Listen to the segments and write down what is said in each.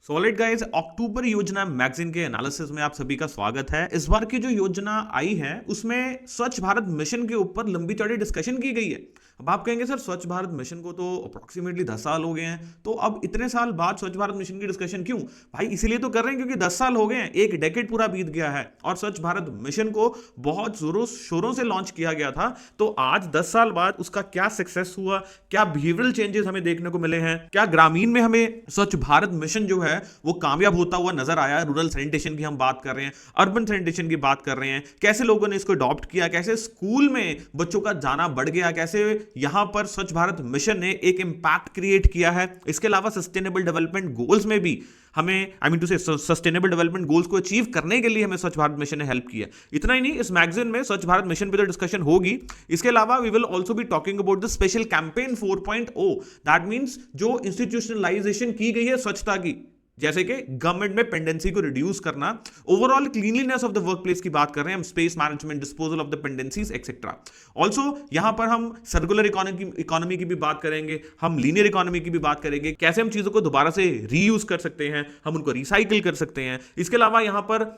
Solid guys, अक्टूबर योजना magazine के analysis में आप सभी का स्वागत है। इस बार की जो योजना आई है उसमें स्वच्छ भारत मिशन के ऊपर लंबी चौड़ी डिस्कशन की गई है। अब आप कहेंगे सर स्वच्छ भारत मिशन को तो अप्रोक्सीमेटली 10 साल हो गए हैं, तो अब इतने साल बाद स्वच्छ भारत मिशन की डिस्कशन क्यों? भाई इसीलिए तो कर रहे हैं क्योंकि 10 साल हो गए हैं, एक डेकेड पूरा बीत गया है और स्वच्छ भारत मिशन को बहुत जोरों शोरों से लॉन्च किया गया था। तो आज 10 साल बाद उसका क्या सक्सेस हुआ, क्या बिहेवियरल चेंजेस हमें देखने को मिले हैं, क्या ग्रामीण में हमें स्वच्छ भारत मिशन जो है वो कामयाब होता हुआ नजर आया। रूरल सैनिटेशन की हम बात कर रहे हैं, अर्बन सैनिटेशन की बात कर रहे हैं, कैसे लोगों ने इसको अडॉप्ट किया, कैसे स्कूल में बच्चों का जाना बढ़ गया, कैसे यहां पर स्वच्छ भारत मिशन ने एक इंपैक्ट क्रिएट किया है। इसके अलावा सस्टेनेबल डेवलपमेंट गोल्स में भी हमें टू से सस्टेनेबल डेवलपमेंट गोल्स को अचीव करने के लिए हमें स्वच्छ भारत मिशन ने हेल्प किया। इतना ही नहीं, इस मैगजीन में स्वच्छ भारत मिशन पे तो डिस्कशन होगी, इसके अलावा we will also be talking about the special campaign 4.0। That means जो इंस्टीट्यूशनलाइजेशन की गई है स्वच्छता की, जैसे कि गवर्नमेंट में पेंडेंसी को रिड्यूस करना, overall cleanliness of the work place की बात कर रहे हैं हम, space management, disposal of the pendencies etcetera. Also यहां पर हम सर्कुलर इकोनॉमी की भी बात करेंगे, हम लीनियर इकोनॉमी की भी बात करेंगे, कैसे हम चीजों को दोबारा से रीयूज कर सकते हैं, हम उनको रिसाइकिल कर सकते हैं। इसके अलावा यहां पर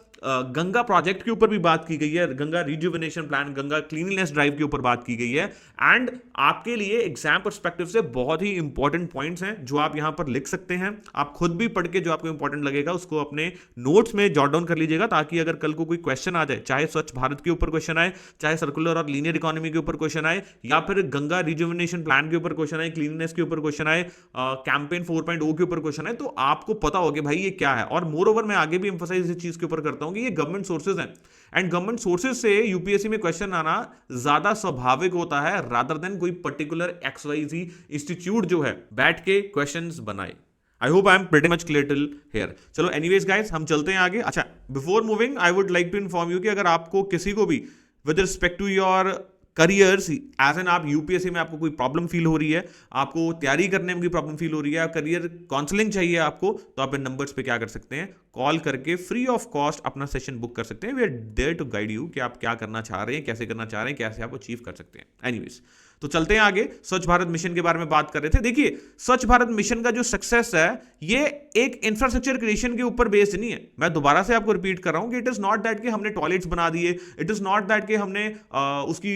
गंगा प्रोजेक्ट के ऊपर भी बात की गई है, Ganga rejuvenation plan, Ganga cleanliness drive के ऊपर बात की गई है। एंड आपके लिए एग्जाम पर्सपेक्टिव से बहुत ही इंपॉर्टेंट पॉइंट्स हैं जो आप यहां पर लिख सकते हैं। आप खुद भी पढ़ के जो आपको इंपॉर्टेंट लगेगा उसको अपने नोट्स में जॉट डाउन कर लीजिएगा, ताकि अगर कल को कोई क्वेश्चन आ जाए, चाहे स्वच्छ भारत के ऊपर क्वेश्चन आए, चाहे सर्कुलर और लीनियर इकोनॉमी के ऊपर क्वेश्चन आए, या फिर गंगा रिजुविनेशन प्लान के ऊपर क्वेश्चन आए, क्लीननेस के ऊपर क्वेश्चन आए, कैंपेन 4.0 के ऊपर क्वेश्चन आए, तो आपको पता होगा भाई ये क्या है। और मोर ओवर मैं आगे भी एम्फसाइज इस चीज के ऊपर करता हूं कि ये गवर्नमेंट सोर्सेज हैं, एंड गवर्नमेंट सोर्सेज से यूपीएससी में क्वेश्चन आना ज्यादा स्वाभाविक होता है रादर देन कोई पर्टिकुलर एक्सवाईजी इंस्टीट्यूट जो है बैठ के क्वेश्चंस बनाए। I hope I am pretty much till here हियर। चलो एनीवेज गाइस, हम चलते हैं आगे। अच्छा, before moving I would like to inform you कि अगर आपको किसी को भी with respect to your careers as an, आप यूपीएससी में आपको कोई प्रॉब्लम फील हो रही है, आपको तैयारी करने में कोई प्रॉब्लम फील हो रही है, करियर काउंसलिंग चाहिए आपको, तो आप इन नंबर्स पे क्या कर सकते हैं, कॉल करके फ्री ऑफ कॉस्ट अपना सेशन बुक कर सकते हैं। We are there to guide you कि आप क्या करना चाह रहे हैं, कैसे करना चाह रहे हैं, कैसे आप अचीव कर सकते हैं। एनीवेज, तो चलते हैं आगे। स्वच्छ भारत मिशन के बारे में बात कर रहे थे। देखिए, स्वच्छ भारत मिशन का जो सक्सेस है ये एक इंफ्रास्ट्रक्चर क्रिएशन के ऊपर बेस्ड नहीं है। मैं दोबारा से आपको रिपीट कर रहा हूं कि इट इज नॉट दैट कि हमने टॉयलेट्स बना दिए, इट इज नॉट दैट कि हमने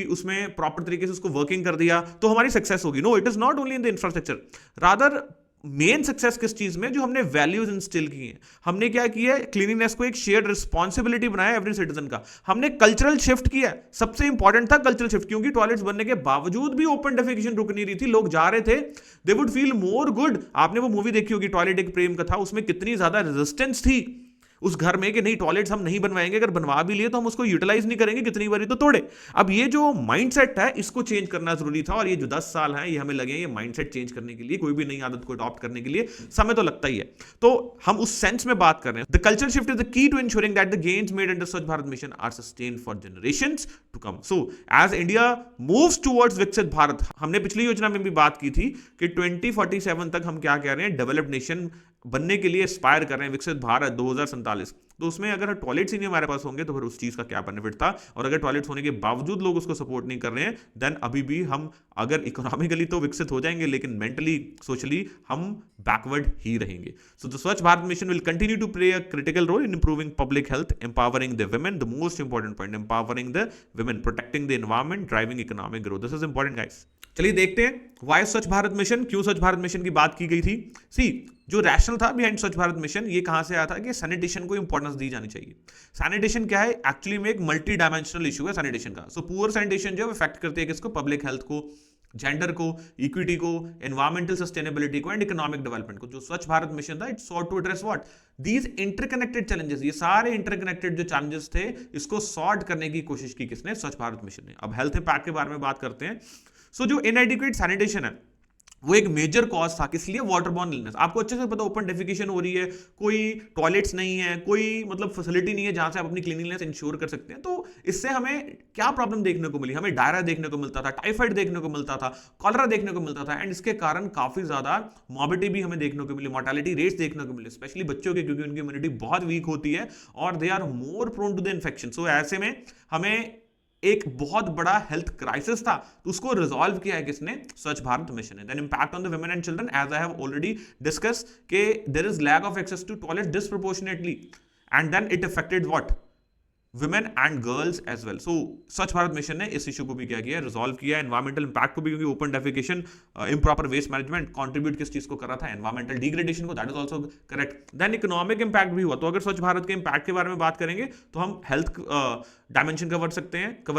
उसमें प्रॉपर तरीके से उसको वर्किंग कर दिया तो हमारी सक्सेस होगी। No, it is not only in the infrastructure, rather main success किस चीज में, जो हमने वैल्यूज इंस्टिल की हैं। हमने क्या किया है, क्लीनिनेस को एक शेयर्ड रिस्पॉन्सिबिलिटी बनाया एवरी सिटीजन का। हमने कल्चरल शिफ्ट किया, सबसे इंपॉर्टेंट था कल्चरल शिफ्ट, क्योंकि टॉयलेट्स बनने के बावजूद भी ओपन डेफिकेशन रुक नहीं रही थी, लोग जा रहे थे, they would feel more good. आपने वो मूवी देखी होगी टॉयलेट एक प्रेम कथा, उसमें कितनी ज्यादा रेजिस्टेंस थी उस घर में कि नहीं टॉयलेट्स हम नहीं बनवाएंगे, अगर बनवा भी लिए तो हम उसको यूटिलाइज नहीं करेंगे, कितनी बारी तो तोड़े। अब ये जो माइंडसेट है इसको चेंज करना जरूरी था, और ये जो 10 साल हैं ये हमें लगे ये माइंडसेट चेंज करने के लिए, कोई भी नई आदत को अडॉप्ट करने के लिए समय तो लगता ही है। तो हम उस सेंस में बात कर रहे हैं, the culture shift is the key to ensuring that the gains made under Swachh Bharat Mission are sustain for generations to come. So as India moves towards Viksit Bharat, हमने पिछली योजना में भी बात की थी कि 2047 तक हम क्या कह रहे हैं, डेवलप्ड नेशन बनने के लिए एस्पायर कर रहे हैं, विकसित भारत 2047। तो उसमें अगर टॉयलेट्स ही नहीं हमारे पास होंगे तो फिर उस चीज का क्या बेनिफिट था। और अगर टॉयलेट्स होने के बावजूद लोग उसको सपोर्ट नहीं कर रहे हैं, देन अभी भी हम अगर इकोनॉमिकली तो विकसित हो जाएंगे लेकिन मेंटली सोशली हम बैकवर्ड ही रहेंगे। So the Swachh Bharat mission will continue to play a critical role in improving public health, empowering the women, the most important point, empowering the women, protecting the environment, driving economic growth. This is important guys. चलिए देखते हैं why स्वच्छ Bharat mission, क्यों स्वच्छ Bharat mission की बात की गई थी। सी, जो रैशनल था बिहाइंड स्वच्छ भारत मिशन, ये कहां से आया था कि सैनिटेशन को इंपॉर्टेंस दी जानी चाहिए। सैनिटेशन क्या है, एक्चुअली में एक मल्टी डायमेंशनल इशू है सैनिटेशन का। सो पुअर सैनिटेशन जो है इफेक्ट करती है किसको, पब्लिक हेल्थ को, जेंडर को, इक्विटी को, एनवायरमेंटल सस्टेनेबिलिटी को एंड इकोनॉमिक डेवलपमेंट को। जो स्वच्छ भारत मिशन था it sought to address what, these interconnected challenges, ये सारे इंटरकनेक्टेड जो चैलेंजेस थे इसको सॉर्ट करने की कोशिश की किसने, स्वच्छ भारत मिशन ने। अब हेल्थ इम्पैक्ट के बारे में बात करते हैं। सो जो इनएडिक्वेट सैनिटेशन है वो एक मेजर कॉज था, किस लिए, वाटरबॉर्न इलनेस। आपको अच्छे से पता, ओपन डेफिकेशन हो रही है, कोई टॉयलेट्स नहीं है, कोई मतलब फैसिलिटी नहीं है जहां से आप अपनी क्लीनलीनेस इंश्योर कर सकते हैं। तो इससे हमें क्या प्रॉब्लम देखने को मिली, हमें डायरिया देखने को मिलता था, टाइफाइड देखने को मिलता था, कॉलरा देखने को मिलता था, एंड इसके कारण काफी ज्यादा मॉर्बिडिटी भी हमें देखने को मिली, मोर्टेलिटी रेट्स देखने को मिले, स्पेशली बच्चों के, क्योंकि उनकी इम्यूनिटी बहुत वीक होती है और they are more prone to the infection. So ऐसे में हमें एक बहुत बड़ा हेल्थ क्राइसिस था, तो उसको रिजॉल्व किया है किसने? स्वच्छ भारत मिशन ने। Then impact on the women and children, as I have already discuss के there is lack of access to toilet disproportionately, and then it affected what? Women and girls as well. So Swachh Bharat Mission ने इस issue को भी क्या किया? Resolve किया। Environmental impact को भी, क्योंकि open defecation, improper waste management contribute किस चीज को कर रहा था? एनवायरमेंटल डिग्रेडेशन को, that is also correct. Then economic impact भी हुआ। तो अगर स्वच्छ भारत के इंपैक्ट के बारे में बात करेंगे तो हम हेल्थ डायमेंशन कवर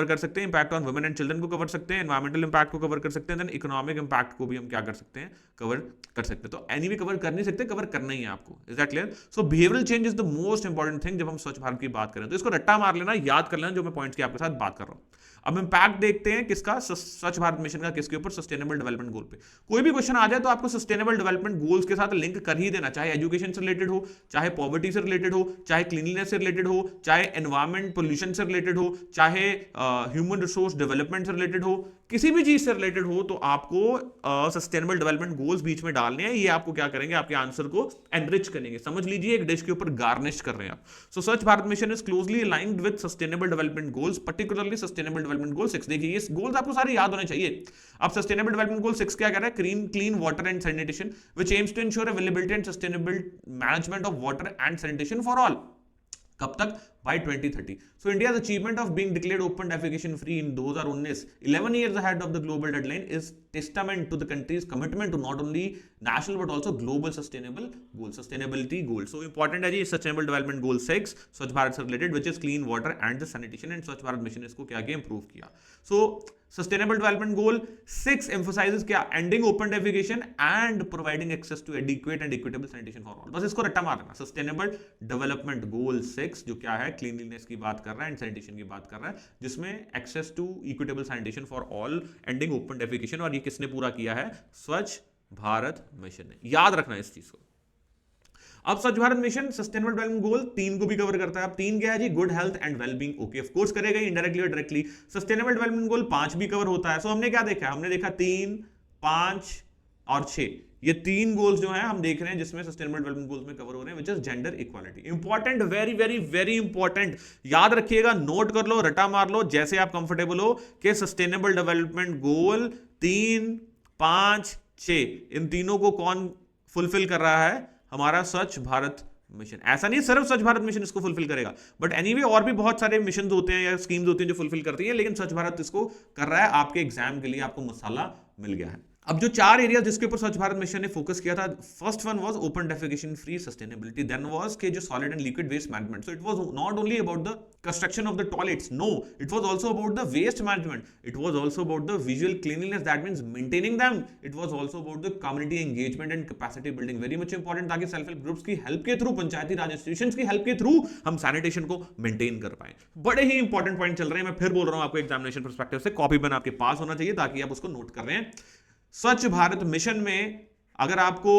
कर सकते हैं, impact on women and children को कवर सकते हैं, एनवायरमेंटल इंपैक्ट को कवर कर सकते हैं, देन इकोनॉमिक इंपैक्ट को भी हम क्या कर सकते हैं? कवर कर सकते हैं। तो एनी भी कवर कर नहीं सकते, कवर करना ही है आपको। Is that clear? So behavioural change is the most important thing जब हम स्वच्छ भारत की बात करें। तो इसको रट्टा मार लेना, याद कर लेना जो मैं पॉइंट्स की आपके साथ बात कर रहा हूं। अब इंपैक्ट देखते हैं किसका? स्वच्छ भारत मिशन का किसके ऊपर? सस्टेनेबल डेवलपमेंट गोल पे। कोई भी क्वेश्चन आ जाए तो आपको सस्टेनेबल डेवलपमेट गोल्स के साथ लिंक कर ही देना, चाहे एजुकेशन से रिलेटेड हो, चाहे पॉवर्टी से रिलेटेड हो, चाहे क्लीनलीनेस से रिलेटेड हो, चाहे एनवायरमेंट पोल्यूशन से रिलेटेड हो, चाहे ह्यूमन रिसोर्स डेवलपमेंट से रिलेटेड हो, किसी भी चीज से रिलेटेड हो, तो आपको सस्टेनेबल डेवलपमेंट गोल्स बीच में डालने हैं। ये आपको क्या करेंगे? आपके आंसर को एनरिच करेंगे। समझ लीजिए एक डिश के ऊपर गार्निश कर रहे हैं आप। सो Swachh Bharat mission is closely aligned with sustainable development goals, particularly sustainable development गोल 6। देखिए ये गोल्स आपको सारे याद होने चाहिए। अब सस्टेनेबल डेवलपमेंट गोल 6 क्या कह रहा है? Clean water and sanitation which aims to ensure availability and sustainable management of water and sanitation for all. कब तक? by 2030. So India's achievement of being declared open defecation free in 2019, 11 years ahead of the global deadline, is testament to the country's commitment to not only national but also global sustainability goals. So important है जी sustainable development goal 6 स्वच्छ भारत से related, which is clean water and the sanitation, and स्वच्छ Bharat mission इसको क्या किया? improve किया। So Sustainable Development Goal 6 emphasizes क्या? Ending open defecation and providing access to adequate and equitable sanitation for all। बस इसको रट्टा मारना। Sustainable Development Goal 6 जो क्या है? क्लीनलीनेस की बात कर रहा है एंड सैनिटेशन की बात कर रहा है, जिसमें access to equitable sanitation for all, ending open defecation, और ये किसने पूरा किया है? स्वच्छ भारत मिशन ने। याद रखना इस चीज को। अब स्वच्छ भारत मिशन सस्टेनेबल डेवलपमेंट गोल 3 को भी कवर करता है। अब 3 क्या है जी? Good health and wellbeing. Okay, of course करेगा इनडायरेक्टली और डायरेक्टली। सस्टेनेबल डेवलपमेंट गोल 5 भी कवर होता है। सो हमने क्या देखा? हमने देखा 3, 5 और 6, ये 3 गोल्स जो हैं हम देख रहे हैं जिसमें सस्टेनेबल डेवलपमेंट गोल्स में कवर हो रहे हैं, which is gender equality. Important, very very very important. याद रखिएगा, नोट कर लो, रटा मार लो, जैसे आप कंफर्टेबल हो कि सस्टेनेबल डेवलपमेंट गोल 3, 5, 6, इन तीनों को कौन फुलफिल कर रहा है? हमारा स्वच्छ भारत मिशन। ऐसा नहीं सिर्फ स्वच्छ भारत मिशन इसको फुलफिल करेगा, बट एनीवे और भी बहुत सारे मिशन होते हैं या स्कीम्स होती हैं जो फुलफिल करती हैं, लेकिन स्वच्छ भारत इसको कर रहा है। आपके एग्जाम के लिए आपको मसाला मिल गया है। अब जो 4 एरिया जिसके ऊपर स्वच्छ भारत मिशन ने फोकस किया था, first one was open defecation free sustainability, then was के जो solid and liquid waste management. So it was not only about the construction of the toilets, no, it was also about the waste management, it was also about the visual cleanliness, that means maintaining them, it was also about the community engagement and capacity building, very much important, ताकि self help groups की help के through, पंचायती राज institutions की help के through हम sanitation को maintain कर पाए। बड़े ही इंपॉर्टेंट पॉइंट चल रहे हैं, मैं फिर बोल रहा हूं आपको एग्जामिनेशन पर्सपेक्टिव से, कॉपी पेन आपके पास होना चाहिए ताकि आप उसको नोट कर रहे हैं। स्वच्छ भारत मिशन में अगर आपको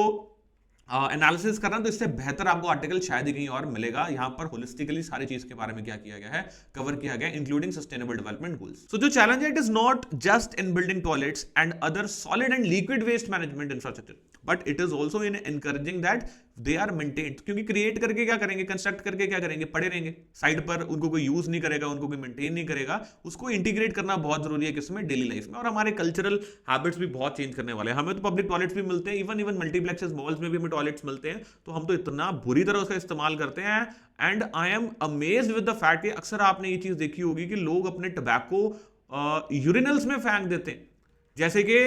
एनालिसिस करना तो इससे बेहतर आपको आर्टिकल शायद ही कहीं और मिलेगा। यहां पर होलिस्टिकली सारी चीज के बारे में क्या किया गया है? कवर किया गया, including sustainable development goals. So जो चैलेंज है, it is not just in building toilets and other solid and liquid waste management infrastructure, but it is also in encouraging that they are maintained. क्योंकि create करके क्या करेंगे? Construct करके क्या करेंगे? पड़े रहेंगे साइड पर, उनको कोई यूज नहीं करेगा, उनको कोई मेंटेन नहीं करेगा। उसको इंटीग्रेट करना बहुत जरूरी है किसमें? डेली लाइफ में। और हमारे कल्चरल हैबिट्स भी बहुत चेंज करने वाले हैं। हमें तो पब्लिक टॉयलेट्स भी मिलते हैं, इवन मल्टीप्लेक्सेस मॉल्स में भी हमें टॉयलेट्स मिलते हैं, तो हम तो इतना बुरी तरह उसका इस्तेमाल करते हैं। And I am amazed with the fact कि अक्सर आपने ये चीज देखी होगी कि लोग अपने टबैको यूरिनल्स में फेंक देते हैं, जैसे कि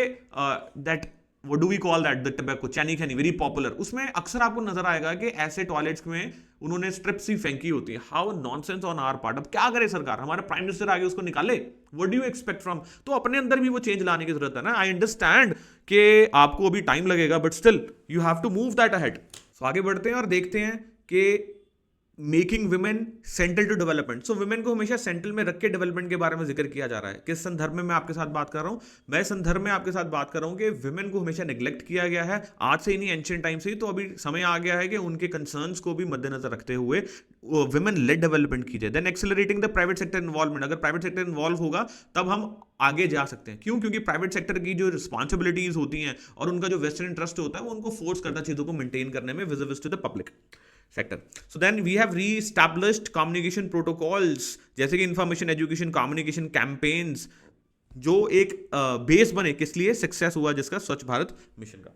that what do we call that, the tobacco, चैनी खैनी, वेरी पॉपुलर। उसमें अक्सर आपको नजर आएगा कि ऐसे टॉयलेट्स में उन्होंने स्ट्रिप्स ही फेंकी होती है। How nonsense on our part. अब क्या करे सरकार? हमारा प्राइम मिनिस्टर आगे उसको निकाले? What do you expect from? तो अपने अंदर भी वो चेंज लाने की जरूरत है ना। आई अंडरस्टैंड कि आपको अभी टाइम लगेगा, but still you have to move that ahead. So आगे बढ़ते हैं और देखते हैं कि making women central to development. So women को हमेशा सेंट्रल में रख के डेवलपमेंट के बारे में जिक्र किया जा रहा है। किस संदर्भ में मैं आपके साथ बात कर रहा हूं? मैं संदर्भ में आपके साथ बात कर रहा हूं कि विमेन को हमेशा नेग्लेक्ट किया गया है, आज से ही नहीं, एंशिएंट टाइम से ही। तो अभी समय आ गया है कि उनके कंसर्न्स को भी मद्देनजर रखते हुए विमेन लेड डेवलपमेंट कीजिए। Then accelerating the private sector involvement. अगर प्राइवेट सेक्टर इन्वॉल्व होगा तब हम आगे जा सकते हैं। क्यों? क्योंकि प्राइवेट सेक्टर की जो रिस्पॉन्सिबिलिटीज होती हैं और उनका जो वेस्टर्न इंटरेस्ट होता है, वो उनको फोर्स करता है चीजों को मेंटेन करने में visible to the public. Sector. So then we have reestablished communication protocols, जैसे कि इंफॉर्मेशन एजुकेशन कम्युनिकेशन कैंपेन्स, जो एक बेस बने किस लिए, सक्सेस हुआ जिसका, स्वच्छ भारत मिशन का.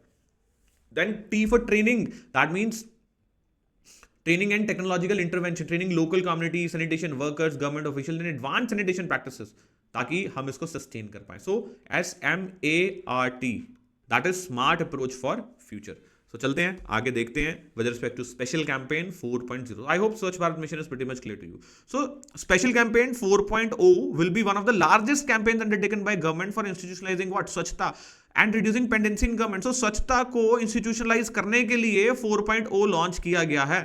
Then T for training, that means training and technological intervention, training local community sanitation workers, government official in advance sanitation practices, ताकि हम इसको सस्टेन कर पाए. So SMART, that is smart approach for future. So चलते हैं आगे, देखते हैं with respect to special campaign 4.0. I hope Swachh Bharat mission is pretty much clear to you. So special campaign 4.0 will be one of the largest campaigns undertaken by government for institutionalising what, swachhata and reducing pendency in government. So स्वच्छता को institutionalise करने के लिए 4.0 launch किया गया है.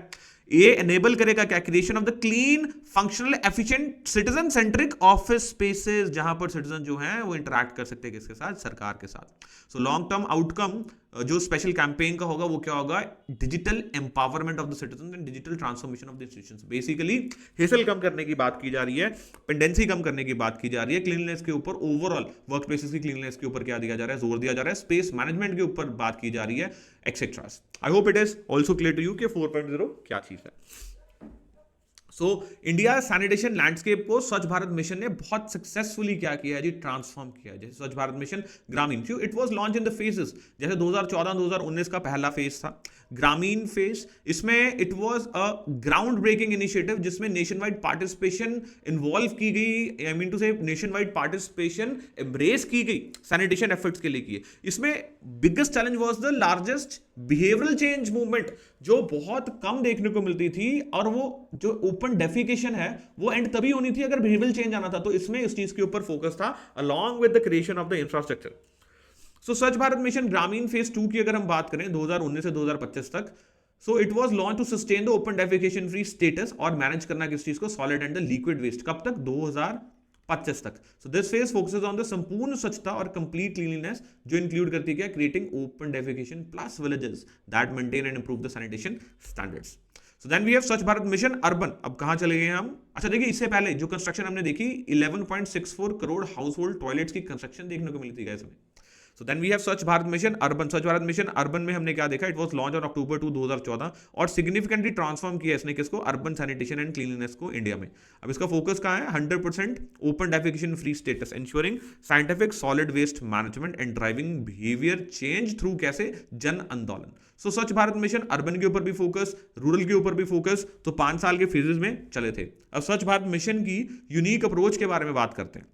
ये enable करेगा क्या, creation of the clean functional efficient citizen centric office spaces, जहां पर सिटीजन जो हैं वो इंटरैक्ट कर सकते हैं किसके साथ, सरकार के साथ. सो लॉन्ग टर्म आउटकम जो स्पेशल कैंपेन का होगा वो क्या होगा, digital empowerment of the citizen and digital transformation of the institutions. Basically hassle कम करने की बात की जा रही है, पेंडेंसी कम करने की बात की जा रही है, क्लीननेस के ऊपर, ओवरऑल वर्क प्लेसेस की क्लीननेस के ऊपर क्या दिया जा रहा है, जोर दिया जा रहा है, स्पेस मैनेजमेंट के ऊपर बात की जा रही है, etcetera. I hope it is also clear to you कि 4.0 क्या चीज है. सो इंडिया सैनिटेशन लैंडस्केप को स्वच्छ भारत मिशन ने बहुत सक्सेसफुली क्या किया है जी, ट्रांसफॉर्म किया है. जैसे Swachh Bharat mission Grameen, it was launch in the phases, जैसे 2014-2019 का पहला फेज था ग्रामीण फेज. इसमें it was a ground breaking initiative जिसमें नेशन वाइड पार्टिसिपेशन इन्वॉल्व की गई, I mean to say nation wide participation embrace की गई सैनिटेशन एफर्ट्स के लिए की है. इसमें biggest challenge was the largest behavioural change movement, जो बहुत कम देखने को मिलती थी, और वो जो ओपन डेफिकेशन है वो एंड तभी होनी थी अगर बिहेवियरल चेंज आना था. तो इसमें इस चीज के ऊपर फोकस था along with the creation of the infrastructure. So Swachh Bharat mission ग्रामीण फेज 2 की अगर हम बात करें 2019 से 2025 तक, so it was launch to sustain the open defecation free status, और मैनेज करना किस चीज को, solid and the liquid waste. कब तक, 2025 तक. So this phase focuses on the संपूर्ण स्वच्छता और कंप्लीट क्लीनलीनेस, जो इंक्लूड करती है क्या, creating open defecation plus villages that maintain and improve the sanitation standards. So then we have Swachh Bharat mission urban. अब कहां चले गए हम, अच्छा देखिए इससे पहले जो कंस्ट्रक्शन हमने देखी 11.64 करोड़ हाउस होल्ड टॉयलेट्स की कंस्ट्रक्शन देखने को मिली थी गाइस हमें. सो then we have Swachh Bharat mission urban. स्वच्छ भारत मिशन अर्बन में हमने क्या देखा, it was launch on October 2, 2014, और सिग्निफिकेंटली ट्रांसफॉर्म किया इसने किसको, अर्बन सैनिटेशन एंड क्लीनलीनेस को इंडिया में. अब इसका फोकस कहां है, 100% open defecation free status, ensuring scientific solid waste management and driving behaviour change through कैसे, जन आंदोलन. सो स्वच्छ भारत मिशन अर्बन के ऊपर भी फोकस, रूरल के ऊपर भी फोकस, तो 5 साल के फेजेस में चले थे. अब स्वच्छ भारत मिशन की यूनिक अप्रोच के बारे में बात करते हैं.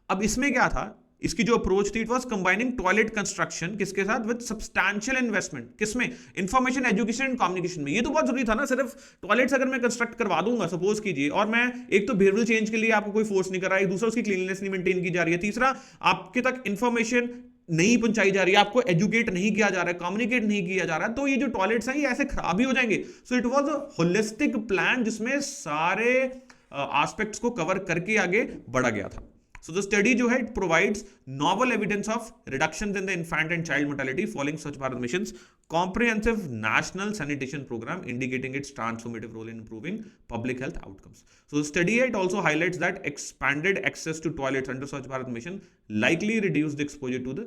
अब इसमें क्या था, इसकी जो अप्रोच थी, it was combining toilet construction किसके साथ, विद सब्सटैंशियल इन्वेस्टमेंट, किसमें, इंफॉर्मेशन एजुकेशन एंड कम्युनिकेशन में. ये तो बहुत जरूरी था ना, सिर्फ टॉयलेट्स अगर मैं कंस्ट्रक्ट करवा दूंगा सपोज कीजिए, और मैं एक तो बिहेवियरल चेंज के लिए आपको कोई फोर्स नहीं कर रहा है, दूसरा उसकी क्लीनलीनेस नहीं मेंटेन की जा रही है, तीसरा आपके तक इंफॉर्मेशन नहीं पहुंचाई जा रही है, आपको एजुकेट नहीं किया जा रहा है, कम्युनिकेट नहीं किया जा रहा है, तो ये जो टॉयलेट्स हैं ये ऐसे खराब ही हो जाएंगे. सो it was a holistic plan जिसमें सारे एस्पेक्ट्स को कवर करके आगे बढ़ा गया था. So the study जो है it provides novel evidence of reductions in the infant and child mortality following Swachh Bharat mission's comprehensive national sanitation program, indicating its transformative role in improving public health outcomes. So the study it also highlights that expanded access to toilets under Swachh Bharat mission likely reduce the exposure to the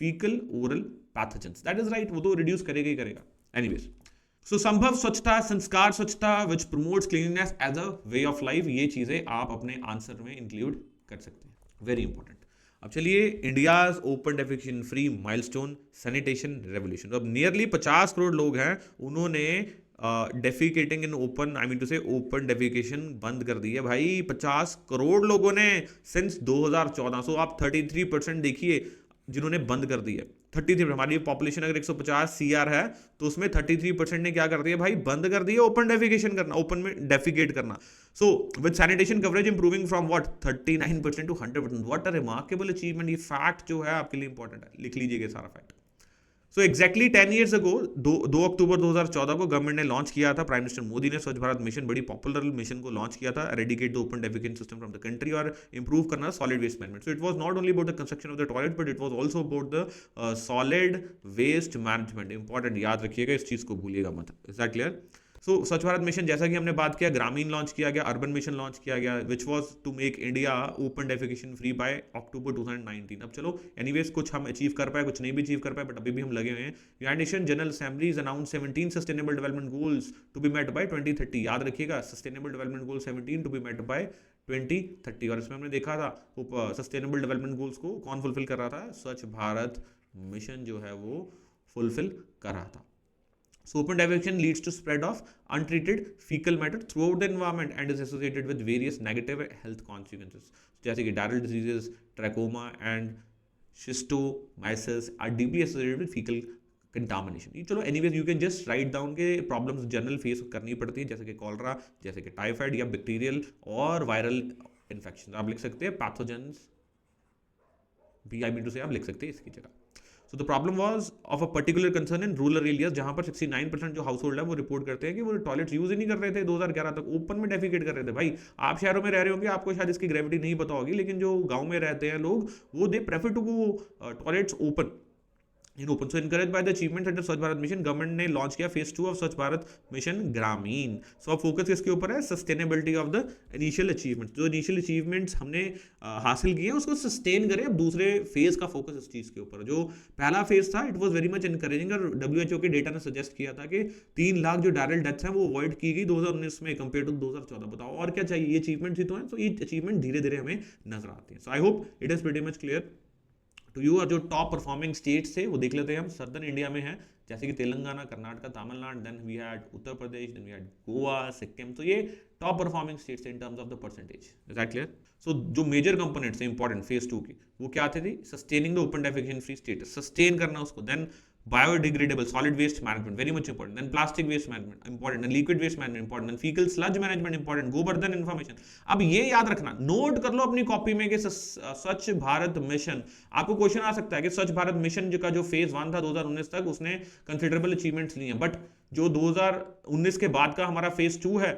fecal oral pathogens. That is right, वो तो reduce करेगा ही करेगा. Anyways, so संभव स्वच्छता, संस्कार स्वच्छता which promotes cleanliness as a way of life, ये चीजें आप अपने आंसर में इंक्लूड कर सकते हैं. Very important. अब चलिए India's open defecation free milestone sanitation revolution. अब नियरली 50 करोड़ लोग हैं, उन्होंने defecating in open, I mean to say open defecation बंद कर दी है भाई. 50 करोड़ लोगों ने सिंस 2014. सो आप 33% देखिए जिन्होंने बंद कर दी है. 33, हमारी पॉपुलेशन अगर 150 CR है तो उसमें 33% ने क्या कर दिया भाई, बंद कर दिया ओपन डेफिकेशन करना, ओपन में डेफिकेट करना. So with sanitation coverage improving from what 39% to 100%. What a remarkable achievement. ये फैक्ट जो है आपके लिए इंपॉर्टेंट है, लिख लीजिएगा सारा fact. So exactly 10 years ago 2 October 2014 को गवर्नमेंट ने लॉन्च किया था, प्राइम मिनिस्टर मोदी ने स्वच्छ भारत मिशन, बड़ी पॉपुलर मिशन को लॉन्च किया था, eradicate the open defecation system from the country, और इंप्रूव करना solid waste management. So it was not only about the construction of the toilet, but it was also about the solid waste management. Important, याद रखिएगा, इस चीज को भूलिएगा मत. Is that clear? So Swachh Bharat mission जैसा कि हमने बात किया, ग्रामीण लॉन्च किया गया, अर्बन मिशन लॉन्च किया गया, which was to make India open defecation free by October 2019। अब चलो एनीवेज कुछ हम अचीव कर पाए, कुछ नहीं भी अचीव कर पाए, बट अभी भी हम लगे हुए हैं। United Nation General Assemblies announce 17 sustainable development goals to be met by 2030। याद रखिएगा, sustainable development goal 17 to be met by 2030। और इसमें हमने देखा था सस्टेनेबल डेवलपमेंट गोल्स को कौन फुलफिल कर रहा था, स्वच्छ भारत मिशन जो है वो फुलफिल कर रहा था। So open defecation leads to spread of untreated fecal matter throughout the environment and is associated with various negative health consequences. जैसे कि diarrheal diseases, trachoma and schistosomiasis are deeply associated with fecal contamination. ये चलो anyways you can just write down के problems general face करनी पड़ती है, जैसे कि कॉलरा, जैसे कि टाइफाइड या बैक्टीरियल और वायरल इन्फेक्शन। आप लिख सकते हैं पैथोजेंस भी, आई मीन टू से आप लिख सकते हैं इसकी जगह। So the problem was of a particular concern in rural areas, जहां पर 69% जो हाउस होल्ड है वो रिपोर्ट करते हैं कि वो टॉयलेट्स यूज ही नहीं कर रहे थे 2011 तक, ओपन में डेफिकेट कर रहे थे। भाई आप शहरों में रह रहे होंगे, आपको शायद इसकी ग्रेविटी नहीं पता होगी, लेकिन जो गांव में रहते हैं लोग वो they prefer to go toilets open in open. So encourage by the achievement under Swachh Bharat mission, government ने लॉन्च किया phase 2 of Swachh Bharat mission ग्रामीण। सो अब फोकस किसके ऊपर है, sustainability of the initial achievements. जो इनिशियल अचीवमेंट्स हमने हासिल किए हैं उसको सस्टेन करें। अब दूसरे फेज का फोकस इस चीज के ऊपर। जो पहला फेज था it was very much encouraging, और WHO के डेटा ने सजेस्ट किया था कि 3 लाख जो डायरेक्ट डेथ्स हैं वो अवॉइड की गई 2019 में कंपेयर टू 2014। बताओ और क्या चाहिए, ये अचीवमेंट्स ही तो हैं। सो ये अचीवमेंट धीरे धीरे हमें नजर आते हैं। So I hope it is pretty much clear to you. और जो टॉप परफॉर्मिंग स्टेट्स थे वो देख लेते हैं हम। सर्दर्न इंडिया में है जैसे कि Telangana, Karnataka, Tamil Nadu, then we had Uttar Pradesh, then we had Goa, Sikkim. तो ये top performing states in terms of the percentage. Is that clear? So जो मेजर कंपोनेंट्स है इंपॉर्टेंट फेज 2 की वो क्या थे? Sustaining the open defecation free status, sustain करना उसको। Then biodegradable solid waste management, very much important. Then plastic waste management important, then liquid waste management important, then fecal sludge management important, Govardhan information। अब ये याद रखना, note कर लो अपनी copy में कि स्वच्छ भारत मिशन, आपको क्वेश्चन आ सकता है कि स्वच्छ भारत मिशन का जो फेज 1 था 2019 तक उसने कंसिडरेबल अचीवमेंट्स लिए हैं, बट जो 2019 के बाद का हमारा फेज 2 है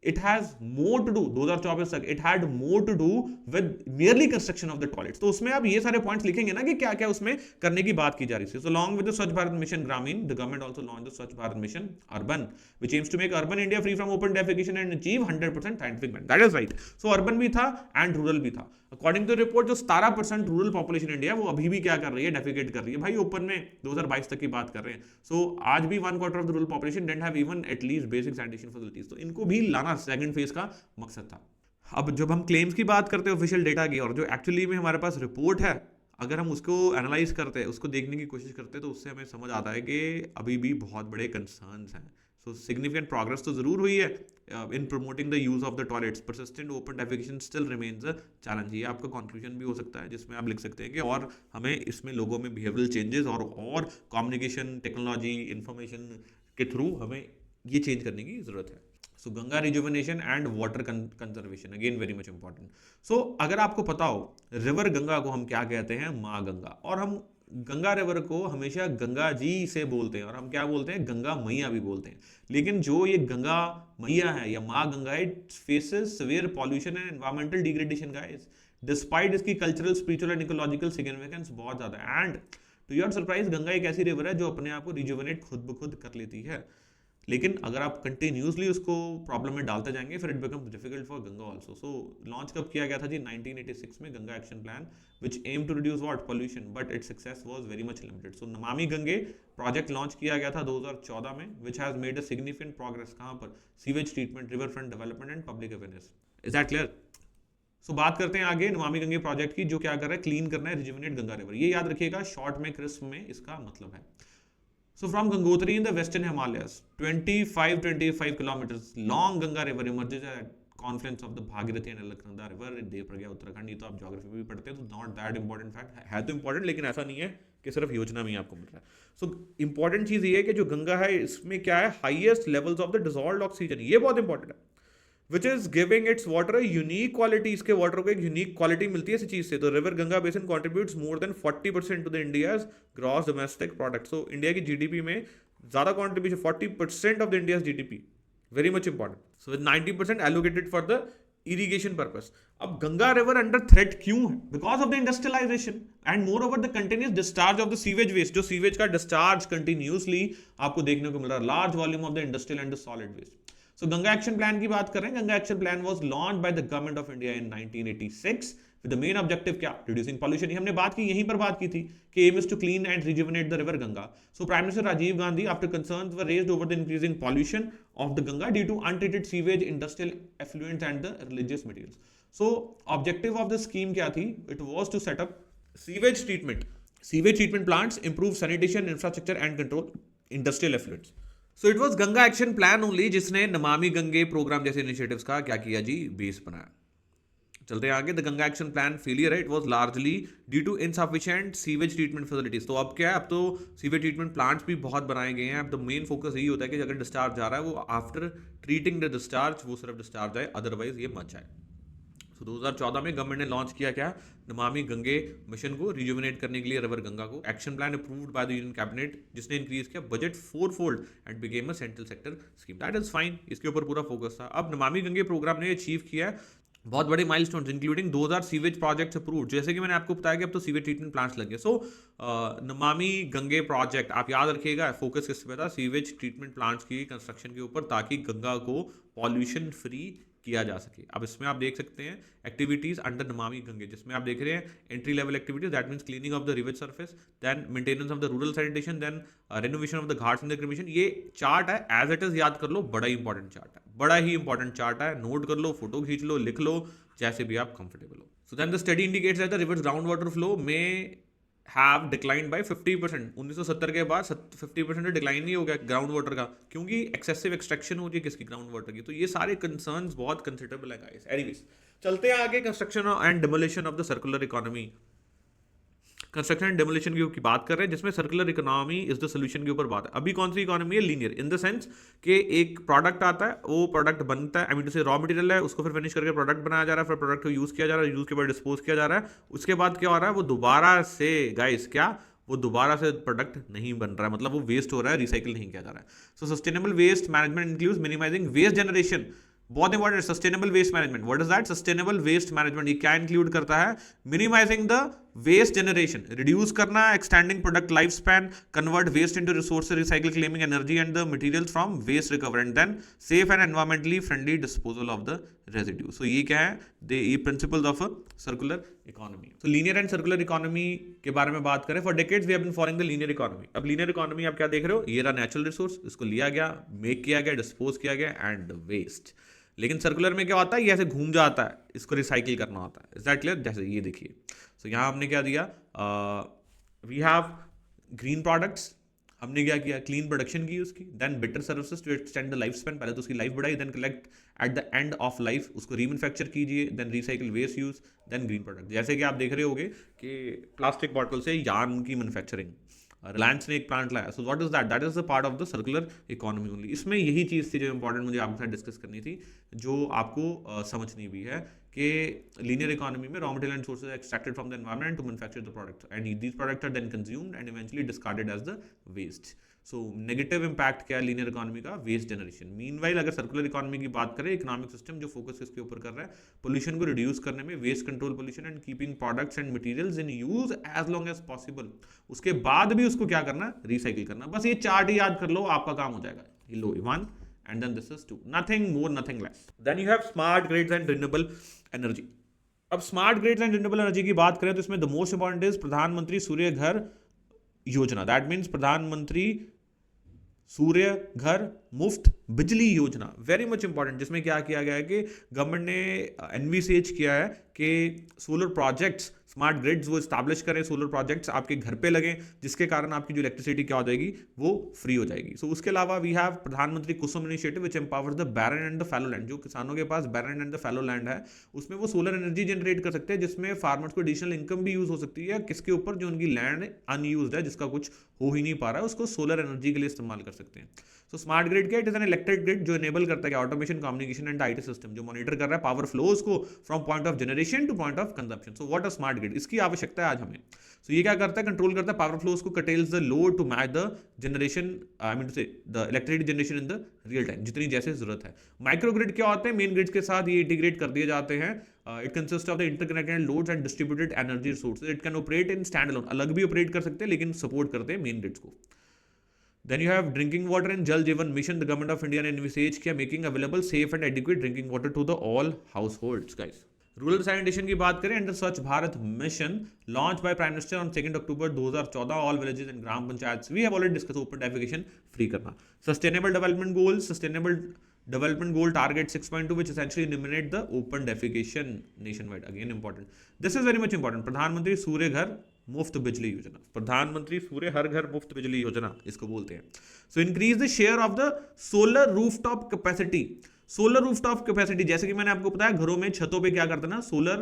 it has more to do 2024 तक it had more to do with merely construction of the toilets। तो उसमें आप ये सारे पॉइंट्स लिखेंगे ना कि क्या क्या उसमें करने की बात की जा रही है। So along with the Swachh Bharat Mission Gramin, the government also launched the Swachh Bharat Mission Urban, which aims to make urban India free from open defecation and achieve 100% scientific method। That is right। So urban भी था and rural भी था। According to report जो 17% rural population India वो अभी भी क्या कर रही है, डेफिकेट कर रही है। भाई ओपन में 2022 तक की बात कर रहे हैं। सो आज भी 1/4 of the rural population didn't have even at least basic sanitation facilities. तो इनको भी लाना सेकंड फेज का मकसद था। अब जब हम क्लेम्स की बात करते हैं ऑफिशियल डेटा की, और जो एक्चुअली में हमारे पास रिपोर्ट है, अगर हम उसको एनालाइज करते हैं, उसको देखने की कोशिश करते हैं, तो उससे हमें समझ आता है कि अभी भी बहुत बड़े कंसर्न्स हैं। सो सिग्निफिकेंट प्रोग्रेस तो जरूर हुई है इन promoting the use of the toilets, persistent open defecation still remains a challenge. ये आपका कंक्लूजन भी हो सकता है, जिसमें आप लिख सकते हैं कि और हमें इसमें लोगों में बिहेवियरल चेंजेस और कम्युनिकेशन टेक्नोलॉजी इंफॉर्मेशन के थ्रू हमें ये चेंज करने की जरूरत है। So Ganga rejuvenation and water conservation again very much important. So अगर आपको पता हो रिवर गंगा को हम क्या कहते हैं, माँ गंगा, और हम गंगा रिवर को हमेशा गंगा जी से बोलते हैं, और हम क्या बोलते हैं, गंगा मैया भी बोलते हैं। लेकिन जो ये गंगा मैया है या माँ Ganga, it faces severe pollution and environmental degradation guys, despite इसकी cultural, spiritual and ecological significance बहुत ज्यादा है। And to your surprise Ganga एक ऐसी रिवर है जो अपने आप को रिजुविनेट खुद ब खुद कर लेती है। लेकिन अगर आप कंटिन्यूसली उसको प्रॉब्लम में डालते जाएंगे फिर it becomes difficult for Ganga also. So launch कब किया गया था जी? 1986 में, Ganga action plan which aim to reduce what pollution, but it's success was very much limited. So Namami Gange project launch किया गया था 2014 में, which has made a significant progress. कहाँ पर? Sewage treatment, river front development and public awareness. Is that clear? So बात करते हैं आगे नमामि गंगे प्रोजेक्ट की, जो क्या कर रहा है, क्लीन करना है, रिजुविनेट गंगा रिवर। ये याद रखिएगा, शॉर्ट में क्रिस्प में इसका मतलब है। So from Gangotri in the western Himalayas, 25 kilometers long Ganga river emerges at confluence of the Bhagirathi and Alaknanda river in Devprayag Uttarakhand. ये तो आप ज्योग्राफी में भी पढ़ते हैं, तो नॉट दैट इंपॉर्टेंट फैक्ट है तो इंपॉर्टेंट, लेकिन ऐसा नहीं है कि सिर्फ योजना में ही आपको मिल रहा है। सो इंपॉर्टेंट चीज ये है कि जो गंगा है इसमें क्या है, highest levels of the dissolved oxygen, ये बहुत इंपॉर्टेंट है, which is giving it's water unique quality. इसके वाटर को एक यूनिक क्वालिटी मिलती है इस चीज से। तो river Ganga basin contributes more than 40% to the India's gross domestic product. So India की जीडीपी में ज्यादा contribution, 40% of the India's GDP, very much important. So 90% allocated for the irrigation purpose. अब गंगा रिवर अंडर थ्रेट क्यों है? Because of the industrialisation and more over the continuous discharge of the sewage waste, जो sewage का discharge continuously आपको देखने को मिल रहा है, large volume of the industrial and the solid waste. So Ganga action plan की बात कर रहे हैं। Ganga action plan was launch by the government of India in 1986 with the main objective क्या? Reducing pollution. हमने बात की, यहीं पर बात की थी कि aim is to clean and rejuvenate the river Ganga. So prime minister Rajiv Gandhi after concerns were raised over the increasing pollution of the Ganga due to untreated sewage, industrial effluents and the religious materials. So objective of the scheme क्या थी? It was to set up sewage treatment plants, improve sanitation infrastructure and control industrial effluents. So it was Ganga action plan only जिसने Namami Gange programme जैसे initiatives का क्या किया जी? Base बनाया। चलते हैं आगे। The Ganga action plan failure है, it was largely due to insufficient sewage treatment facilities. तो अब क्या है? अब तो सीवेज ट्रीटमेंट प्लांट्स भी बहुत बनाए गए हैं। अब तो मेन फोकस यही होता है कि अगर डिस्चार्ज जा रहा है वो आफ्टर ट्रीटिंग द डिस्चार्ज वो सिर्फ डिस्चार्ज आए, अदरवाइज ये मच जाए। तो 2014 में गवर्नमेंट ने लॉन्च किया क्या? नमामि गंगे मिशन को रिजुविनेट करने के लिए रिवर गंगा को। Action plan approved by the union cabinet जिसने इंक्रीज किया budget 4-fold and became a central sector scheme. That is fine, इसके ऊपर पूरा फोकस था। अब नमामि गंगे प्रोग्राम ने अचीव किया बहुत बड़े milestones including 2000 sewage projects approved. जैसे कि मैंने आपको बताया कि अब तो सीवेज ट्रीटमेंट प्लांट्स लगे। सो नमामि गंगे प्रोजेक्ट आप याद रखिएगा, फोकस किस पे था? सीवेज ट्रीटमेंट प्लांट्स की कंस्ट्रक्शन के ऊपर, ताकि गंगा को पॉल्यूशन फ्री किया जा सके। अब इसमें आप देख सकते हैं एक्टिविटीज अंडर नमामि गंगे, जिसमें आप देख रहे हैं entry level activities, that means cleaning of the river surface, then maintenance of the rural sanitation, then renovation of the ghats in the cremation. ये चार्ट है, एज इट इज याद कर लो, बड़ा इंपॉर्टेंट चार्ट है, बड़ा ही इंपॉर्टेंट चार्ट है। नोट कर लो, फोटो खींच लो, लिख लो, जैसे भी आप कंफर्टेबल हो। So then the study indicates that the rivers ground water flow में हैव डिक्लाइंड बाय 50%। 1970 के बाद 50% डिक्लाइन ही हो गया ग्राउंड वाटर का, क्योंकि एक्सेसिव एक्सट्रैक्शन हो रही है किसकी? ग्राउंड वाटर की। तो ये सारे कंसर्न्स बहुत कंसिडरेबल है गाइस। एनीवेज चलते हैं आगे। Construction and demolition of the circular economy. Construction and demolition की बात कर रहे हैं, जिसमें circular economy is the solution के ऊपर बात है। अभी कौन सी इकोनॉमी है? लीनियर, इन द सेंस कि एक प्रोडक्ट आता है, वो प्रोडक्ट बनता है, आई मीन टू से रॉ मटेरियल है, उसको फिर फिनिश करके प्रोडक्ट बनाया जा रहा है, फिर प्रोडक्ट को यूज किया जा रहा है, यूज के बाद डिस्पोज किया जा रहा है। उसके बाद क्या हो रहा है? वो दोबारा से गाइस वो दोबारा से प्रोडक्ट नहीं बन रहा है, मतलब वो वेस्ट हो रहा है, रिसाइकिल नहीं किया जा रहा है। So sustainable waste management includes minimising waste generation. बहुत important, sustainable waste management. What is that? Sustainable waste management ये क्या इंक्लूड करता है? Minimising the waste generation, reduce करना, extending product life span, convert waste into resources, recycle, claiming energy and the materials from waste recover, and then safe and environmentally friendly disposal of the residue. So ये क्या है? ये principles of circular economy. तो linear and circular economy के बारे में बात करें, for decades we have been following the linear economy. अब लीनियर इकोनॉमी आप क्या देख रहे हो? ये रहा नेचुरल रिसोर्स, इसको लिया गया, मेक किया गया, डिस्पोज किया गया एंड वेस्ट। लेकिन सर्कुलर में क्या होता है? ये ऐसे घूम जाता है, इसको रिसाइकिल करना होता है। Is that clear? जैसे ये देखिए, सो यहाँ हमने क्या दिया? वी हैव ग्रीन प्रोडक्ट्स, हमने क्या किया? क्लीन प्रोडक्शन की उसकी, then better services to extend the life span, पहले तो उसकी लाइफ बढ़ाई, then collect at the end of life, उसको रीमैन्युफैक्चर कीजिए, then recycle waste use, then green product. जैसे कि आप देख रहे होगे कि प्लास्टिक बॉटल से यार्न की मैन्युफैक्चरिंग, रिलायंस ने एक प्लांट लाया। So what is that? That is the part of the circular economy only. इसमें यही चीज़ थी जो इंपॉर्टेंट मुझे आपके साथ डिस्कस करनी थी, जो आपको समझनी भी है कि लीनियर इकोनॉमी में raw material and sources extracted from the environment to manufacture the product and these product are then consumed and eventually discarded as the waste. So negative impact क्या है लीनियर इकोनॉमी का? Waste generation. Meanwhile अगर circular economy की बात करें, economic system जो focus इसके ऊपर कर रहा है पोल्यूशन को रिड्यूस करने में, waste control pollution and keeping products and materials in use as long as possible. उसके बाद भी उसको क्या करना? रिसाइकिल करना। बस ये चार्ट ही याद कर लो, आपका काम हो जाएगा। लो 1 and then this is 2, nothing more, nothing less. Then you have smart grids and renewable energy. अब smart grids and renewable energy की बात करें तो इसमें द मोस्ट इंपॉर्टेंट इज प्रधानमंत्री सूर्य घर योजना। दैट मीन्स प्रधानमंत्री सूर्य घर मुफ्त बिजली योजना, वेरी मच इंपॉर्टेंट, जिसमें क्या किया गया है कि गवर्नमेंट ने एनवीसेज किया है कि सोलर प्रोजेक्ट्स, स्मार्ट ग्रिड्स वो इस्टेब्लिश करें, सोलर प्रोजेक्ट्स आपके घर पे लगें, जिसके कारण आपकी जो इलेक्ट्रिसिटी क्या हो जाएगी? वो फ्री हो जाएगी। सो उसके अलावा we have Pradhan Mantri KUSUM initiative which empowers the barren and the fallow land. जो किसानों के पास barren and the fallow land है, उसमें वो सोलर एनर्जी जनरेट कर सकते हैं, जिसमें फार्मर्स को एडिशनल इनकम भी यूज हो सकती है। किसके ऊपर? जो उनकी लैंड अनयूज्ड है, जिसका कुछ हो ही नहीं पा रहा है, उसको सोलर एनर्जी के लिए इस्तेमाल कर सकते हैं। सो स्मार्ट ग्रिड क्या, it is an electric grid जो इनेबल करता है automation, communication and IT system, जो मॉनिटर कर रहा है पावर फ्लोज को from point of generation two point of consumption. So what a smart grid, इसकी आवश्यकता है आज हमें। सो ये क्या करता है, कंट्रोल करता है पावर फ्लोज को, curtails the load to match the generation, I mean to say the electricity generation in the real time, जितनी जैसे जरूरत है। माइक्रो ग्रिड क्या होते हैं, मेन ग्रिड के साथ ये इंटीग्रेट कर दिए जाते हैं। It consist of the interconnected loads and distributed energy resources, it can operate in stand alone, अलग भी ऑपरेट कर सकते हैं लेकिन सपोर्ट करते हैं मेन ग्रिड्स को। Then you have drinking water and Jal Jeevan mission. The government of India ने envisage किया making available safe and adequate drinking water to the all households, guys. Rural sanitation की बात करें, under Swachh Bharat mission launch by prime minister on 2 October 2014, all villages and gram panchayat, we have already discuss open defecation free करना। Sustainable development goals, sustainable development goal target 6.2 which essentially eliminate the open defecation nationwide, again important, this is very much important। प्रधानमंत्री सूर्य घर मुफ्त बिजली योजना, प्रधानमंत्री सूर्य हर घर मुफ्त बिजली योजना इसको बोलते हैं। So increase the share of the solar rooftop capacity, solar rooftop capacity, जैसे कि मैंने आपको बताया घरों में छतों पे क्या करते हैं ना, सोलर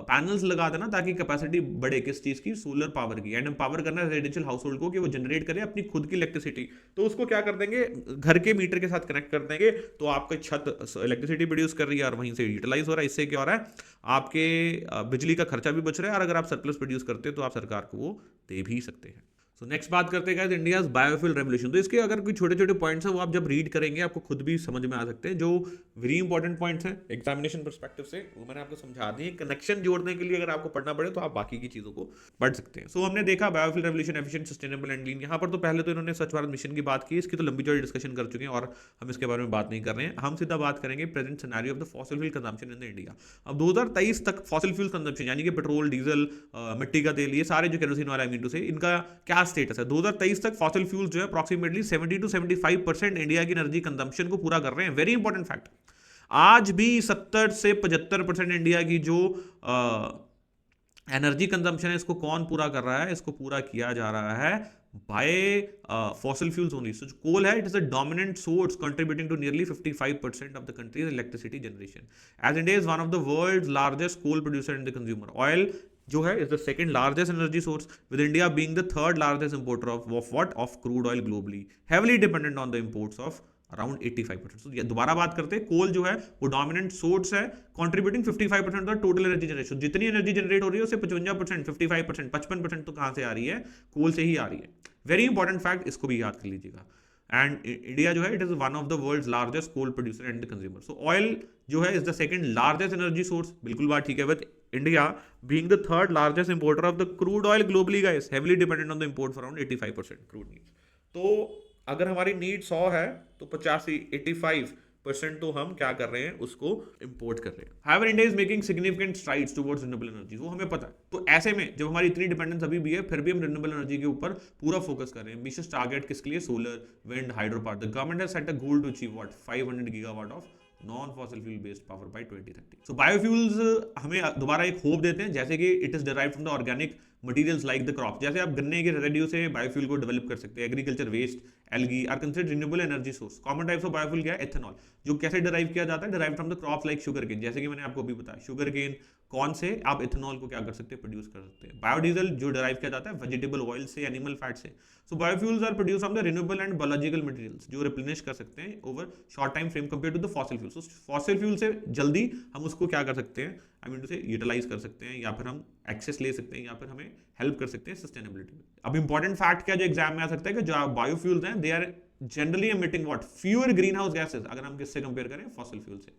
पैनल्स लगा देना ताकि कैपेसिटी बढ़े, किस चीज की, सोलर पावर की, एंड एम्पावर करना रेजिडेंशियल हाउस होल्ड को कि वो जनरेट करे अपनी खुद की इलेक्ट्रिसिटी। तो उसको क्या कर देंगे, घर के मीटर के साथ कनेक्ट कर देंगे, तो आपका छत इलेक्ट्रिसिटी प्रोड्यूस कर रही है और वहीं से यूटिलाइज हो रहा है। इससे क्या हो रहा है, आपके बिजली का खर्चा भी बच रहा है, और अगर आप सरप्लस प्रोड्यूस करते हैं तो आप सरकार को वो दे भी सकते हैं। तो नेक्स्ट बात करते हैं इंडियाज बायोफ्यूल रेवोल्यूशन। तो इसके अगर कोई छोटे छोटे पॉइंट्स हैं वो आप जब रीड करेंगे आपको खुद भी समझ में आ सकते हैं, जो वेरी इंपॉर्टेंट पॉइंट्स हैं एग्जामिनेशन परस्पेक्टिव से, वो मैंने आपको समझा दिए। कनेक्शन जोड़ने के लिए अगर आपको पढ़ना पड़े तो आप बाकी की चीज़ों को पढ़ सकते हैं। सो हमने देखा biofuel revolution, efficient, sustainable and clean. यहाँ पर तो पहले तो इन्होंने स्वच्छ भारत मिशन की बात की, इसकी तो लंबी चौड़ी डिस्कशन कर चुके हैं और हम इसके बारे में बात नहीं कर रहे हैं। हम सीधा बात करेंगे present scenario of the fossil fuel consumption in India. अब 2023 तक फॉसिल फ्यूल कंजम्पशन यानी कि पेट्रोल, डीजल, मिट्टी का तेल, ये सारे जो केरोसिन वाला, आई मीन टू से, इनका क्या स्टेटस है। 2023 तक फॉसिल फ्यूल्स जो है अप्रॉक्सीमेटली 70 to 75% इंडिया की एनर्जी कंजम्पशन को पूरा कर रहे हैं। वेरी इंपॉर्टेंट फैक्ट, आज भी 70 से 75% इंडिया की जो एनर्जी कंजम्पशन है इसको कौन पूरा कर रहा है, इसको पूरा किया जा रहा है by fossil fuels only. So coal है, it is a dominant source contributing to nearly 55% of the country's electricity generation, as India is one of the world's largest coal producer and the consumer. Oil जो है is the second largest energy source, with India being the third largest importer of crude oil globally, heavily dependent on the imports of around 85%। तो दोबारा बात करते हैं, कोल जो है वो डोमिनेंट सोर्स है, contributing 55% of total energy generation. जितनी एनर्जी जनरेट हो रही है उससे 55%, 55%, 55% तो कहां से आ रही है, कोल से ही आ रही है। वेरी इंपॉर्टेंट फैक्ट, इसको भी याद कर लीजिएगा। एंड इंडिया जो है it is one of the world's largest coal producer and the consumer. So oil जो है is the second largest energy source, बिल्कुल बात ठीक है, with India being the third largest importer of the crude oil globally, guys, heavily dependent on the import for around 85% crude needs. तो अगर हमारी need 100 है तो 85% तो हम क्या कर रहे हैं, उसको इंपोर्ट कर रहे हैं। However India is making significant strides towards renewable energy, वो हमें पता है। तो ऐसे में जब हमारी इतनी डिपेंडेंस अभी भी है, फिर भी हम रिन्यूएबल एनर्जी के ऊपर पूरा फोकस कर रहे हैं। एम्बिशियस टारगेट किसके लिए, solar, wind, hydro power. The government has set a goal to achieve what, 500 gigawatt of non fossil fuel based power by 2030। So biofuels हमें दोबारा एक होप देते हैं, जैसे कि it is derived from the organic materials like the crop. जैसे आप गन्ने के रेसिड्यू से बायोफ्यूल को डेवलप कर सकते हैं। Agriculture waste, algae are considered renewable energy source. Common types of biofuel क्या है, एथेनॉल, जो कैसे डिराइव किया जाता है, derive from the crops like sugar cane. जैसे कि मैंने आपको अभी बताया, शुगर केन कौन से आप इथेनॉल को क्या कर सकते हैं, प्रोड्यूस कर सकते हैं। बायोडीजल जो डिराइव किया जाता है वेजिटेबल ऑयल से, एनिमल फैट से। So biofuels are produce from the renewable and biological materials, जो रिप्लेनिश कर सकते हैं over short time frame compare to the fossil fuel. So fossil fuel से जल्दी हम उसको क्या कर सकते हैं, I mean to say utilise कर सकते हैं, या फिर हम एक्सेस ले सकते हैं, या फिर हमें हेल्प कर सकते हैं सस्टेनेबिलिटी में। अब इंपॉर्टेंट फैक्ट क्या जो एग्जाम में आ सकता है कि जो बायोफ्यूल्स हैं they are generally emitting what, fewer green house gases, अगर हम किससे कंपेयर करें, फॉसिल फ्यूल से।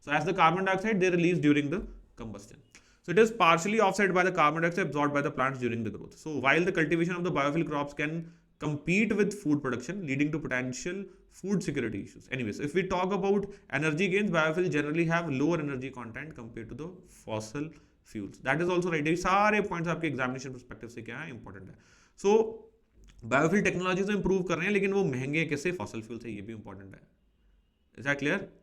So as the carbon dioxide they release during the combustion. So it is partially offset by the carbon dioxide absorbed by the plants during the growth. So while the cultivation of the biofuel crops can compete with food production, leading to potential food security issues. Anyways, if we talk about energy gains, biofuel generally have lower energy content compared to the fossil fuels. That is also right. ये सारे points आपके examination perspective से क्या है, important है. So biofuel technology तो improve कर रहे हैं, लेकिन वो महंगे किससे, फॉसिल फ्यूल से, ये भी इंपॉर्टेंट है। Is that clear?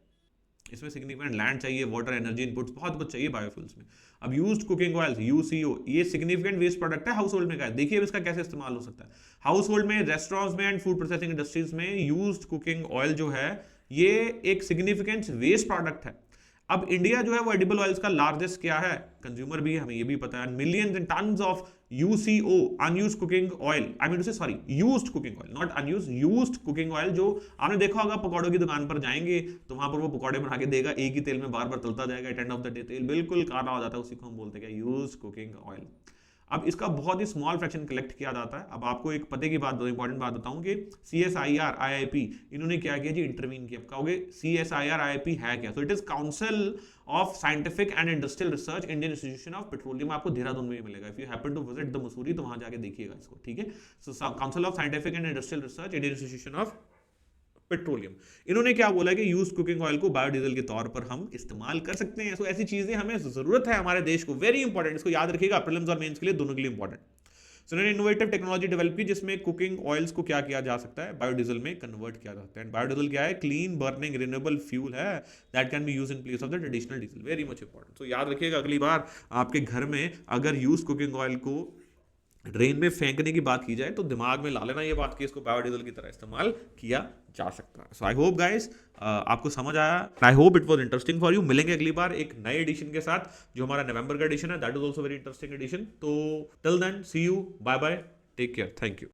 इसमें सिग्निफिकेंट लैंड चाहिए, वाटर, एनर्जी इनपुट्स, बहुत कुछ चाहिए बायोफ्यूल्स में। अब यूज्ड कुकिंग ऑयल्स, यूसीओ, ये सिग्निफिकेंट वेस्ट प्रोडक्ट है हाउस होल्ड में का है। देखिए अब इसका कैसे इस्तेमाल हो सकता है हाउस होल्ड में, रेस्टोरेंट्स में एंड फूड प्रोसेसिंग इंडस्ट्रीज में। यूज्ड कुकिंग ऑयल जो है ये एक सिग्निफिकेंट वेस्ट प्रोडक्ट है। अब इंडिया जो है वो एडिबल ऑयल्स का लार्जेस्ट क्या है, कंज्यूमर भी है, हमें ये भी पता है। Millions and tons of UCO, unused cooking oil, I mean to say sorry used cooking oil, not unused, used cooking oil. जो आपने देखा होगा पकौड़ों की दुकान पर जाएंगे तो वहां पर वो पकौड़े बना के देगा, एक ही तेल में बार बार तलता जाएगा, at end of the day तेल बिल्कुल काला हो जाता है, उसी को हम बोलते हैं यूज्ड कुकिंग ऑयल। अब इसका बहुत ही स्मॉल फ्रैक्शन कलेक्ट किया जाता है। अब आपको एक पते की बात, दो इंपॉर्टेंट बात बताऊं कि CSIR IIP इन्होंने क्या किया जी, इंटरवीन किया। कहोगे CSIR IIP है क्या? तो it is council of scientific and industrial research, Indian institution of petroleum. आपको देहरादून में मिलेगा, if you happen to visit the Mussoorie तो वहां जाके देखिएगा इसको, ठीक है। So council of scientific and industrial research, Indian institution of petroleum, इन्होंने क्या बोला कि यूज कुकिंग ऑयल को बायोडीजल के तौर पर हम इस्तेमाल कर सकते हैं। सो ऐसी चीजें हमें जरूरत है हमारे देश को, वेरी इंपॉर्टेंट, इसको याद रखिएगा, प्रीलिम्स और मेंस के लिए दोनों के लिए इंपॉर्टेंट। सो इन्होंने इनोवेटिव टेक्नोलॉजी डेवलप की जिसमें कुकिंग ऑयल्स को क्या किया जा सकता है, बायोडीजल में कन्वर्ट किया जा सकता है। बायोडीजल क्या है? क्लीन बर्निंग रिन्यूएबल फ्यूल है that can be use in place of the traditional diesel, very much important. So याद रखिएगा अगली बार आपके घर में अगर यूज कुकिंग ऑयल को ड्रेन में फेंकने की बात की जाए तो दिमाग में ला लेना ये बात कि इसको बायोडीजल की तरह इस्तेमाल किया जा सकता है। सो आई होप गाइस आपको समझ आया, आई hope it was interesting for you. मिलेंगे अगली बार एक नए एडिशन के साथ, जो हमारा नवंबर का एडिशन है, that is also very interesting edition. तो till then see you, bye bye, take care, thank you.